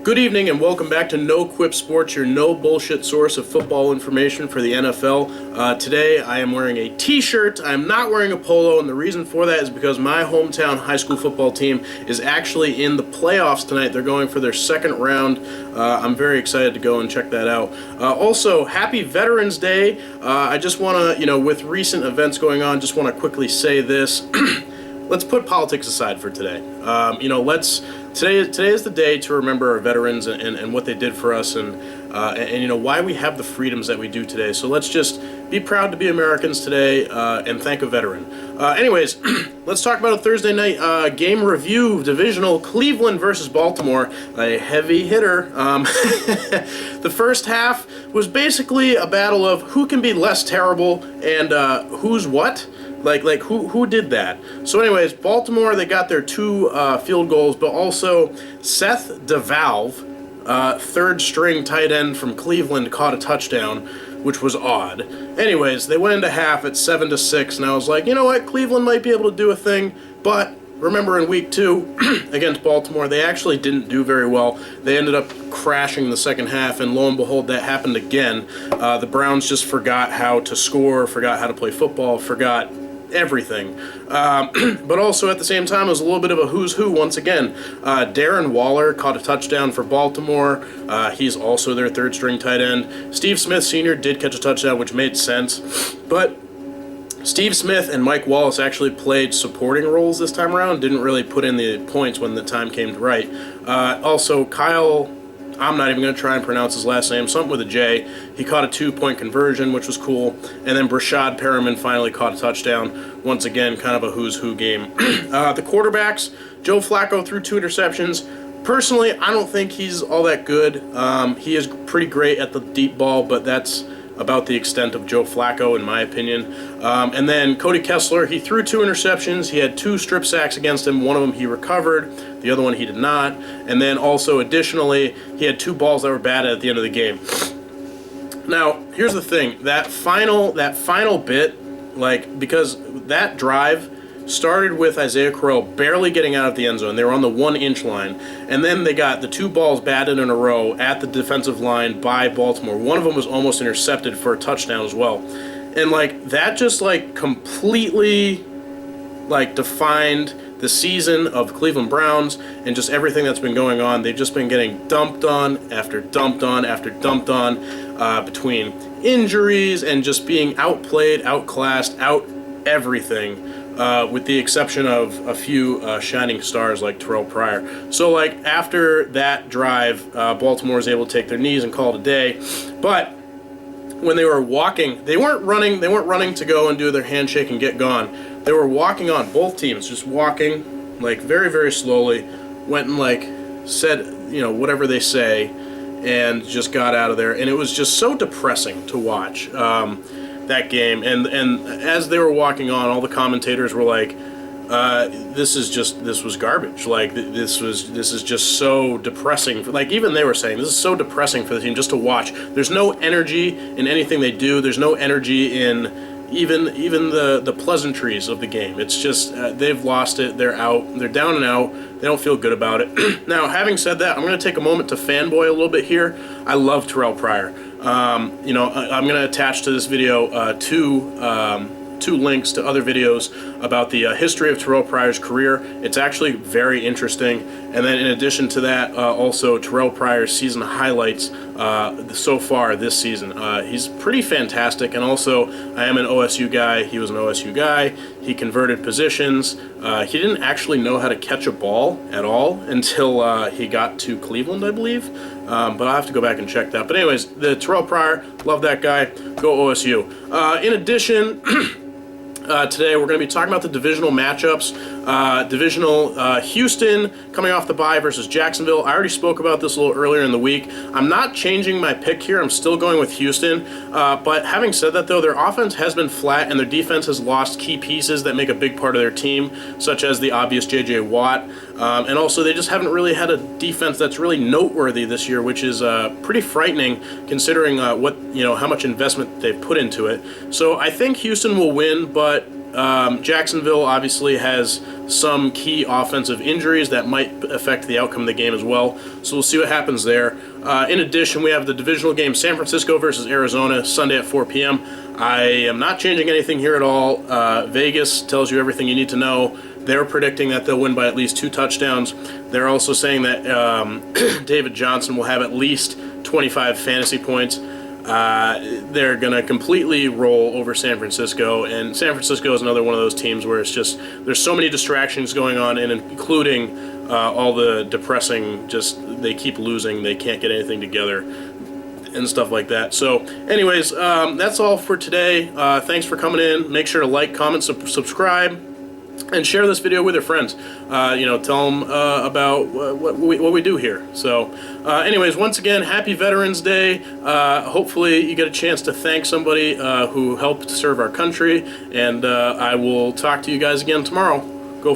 Good evening and welcome back to NoQuipSports, your no bullshit source of football information for the NFL. Today I am wearing a t-shirt. I'm not wearing a polo, and the reason for that is because my hometown high school football team is actually in the playoffs tonight. They're going for their second round. I'm very excited to go and check that out. Also, happy Veterans Day. I just want to, with recent events going on, just want to quickly say this. Let's put politics aside for today. Today is the day to remember our veterans and what they did for us and why we have the freedoms that we do today. So let's just be proud to be Americans today and thank a veteran. Anyways, let's talk about a Thursday night game review. Divisional Cleveland versus Baltimore, a heavy hitter. The first half was basically a battle of who can be less terrible and who's what. Like who did that? So anyways, Baltimore, they got their two field goals, but also Seth DeValve, third string tight end from Cleveland, caught a touchdown, which was odd. Anyways, they went into half at 7-6, and I was like, you know what, Cleveland might be able to do a thing, but remember in week 2 against Baltimore, they actually didn't do very well. They ended up crashing the second half, and lo and behold, that happened again. The Browns just forgot how to score, forgot how to play football, forgot everything. But also at the same time, it was a little bit of a who's who once again. Darren Waller caught a touchdown for Baltimore. He's also their third string tight end. Steve Smith Sr. did catch a touchdown, which made sense. But Steve Smith and Mike Wallace actually played supporting roles this time around, didn't really put in the points when the time came to write. Also, Kyle, I'm not even going to try and pronounce his last name, something with a J. He caught a 2-point conversion, which was cool. And then Brashad Perriman finally caught a touchdown. Once again, kind of a who's who game. The quarterbacks, Joe Flacco threw 2 interceptions. Personally, I don't think he's all that good. He is pretty great at the deep ball, but that's about the extent of Joe Flacco, in my opinion. And then Cody Kessler, he threw 2 interceptions. He had 2 strip sacks against him. One of them he recovered. The other one he did not. And then also, additionally, he had 2 balls that were batted at the end of the game. Now, here's the thing. That final bit, because that drive started with Isaiah Crowell barely getting out of the end zone. They were on the 1-inch line. And then they got the 2 balls batted in a row at the defensive line by Baltimore. One of them was almost intercepted for a touchdown as well. And, that just, completely, defined the season of Cleveland Browns and just everything that's been going on. They've just been getting dumped on after dumped on after dumped on between injuries and just being outplayed, outclassed, out everything. With the exception of a few shining stars like Terrelle Pryor. So, after that drive, Baltimore was able to take their knees and call it a day. But when they were walking, they weren't running to go and do their handshake and get gone. They were walking on, both teams, just walking, very, very slowly, went and, said, whatever they say, and just got out of there. And it was just so depressing to watch. That game, and as they were walking on, all the commentators were like, this was garbage. This is just so depressing. Even they were saying, this is so depressing for the team just to watch. There's no energy in anything they do. There's no energy in even the pleasantries of the game. It's just they've lost it. They're out. They're down and out. They don't feel good about it. Now, having said that, I'm going to take a moment to fanboy a little bit here. I love Terrelle Pryor. I'm going to attach to this video two links to other videos about the history of Terrelle Pryor's career. It's actually very interesting. And then in addition to that, also Terrelle Pryor's season highlights so far this season. He's pretty fantastic. And also, I am an OSU guy. He was an OSU guy. He converted positions. He didn't actually know how to catch a ball at all until he got to Cleveland, I believe. But I'll have to go back and check that. But anyways, the Terrelle Pryor, love that guy. Go OSU. In addition, today we're going to be talking about the divisional matchups. Divisional Houston coming off the bye versus Jacksonville. I already spoke about this a little earlier in the week. I'm not changing my pick here. I'm still going with Houston. But having said that, though, their offense has been flat and their defense has lost key pieces that make a big part of their team, such as the obvious J.J. Watt. And also, they just haven't really had a defense that's really noteworthy this year, which is pretty frightening considering how much investment they've put into it. So I think Houston will win, but Jacksonville obviously has some key offensive injuries that might affect the outcome of the game as well. So we'll see what happens there. In addition, we have the divisional game San Francisco versus Arizona Sunday at 4 p.m. I am not changing anything here at all. Vegas tells you everything you need to know. They're predicting that they'll win by at least 2 touchdowns. They're also saying that David Johnson will have at least 25 fantasy points. They're going to completely roll over San Francisco, and San Francisco is another one of those teams where it's just there's so many distractions going on, and including all the depressing, just they keep losing, they can't get anything together and stuff like that. So anyways, that's all for today. Thanks for coming in. Make sure to like, comment, subscribe, and share this video with your friends. Tell them about what we do here. So anyways, once again, happy Veterans Day. Hopefully you get a chance to thank somebody who helped serve our country, and I will talk to you guys again tomorrow.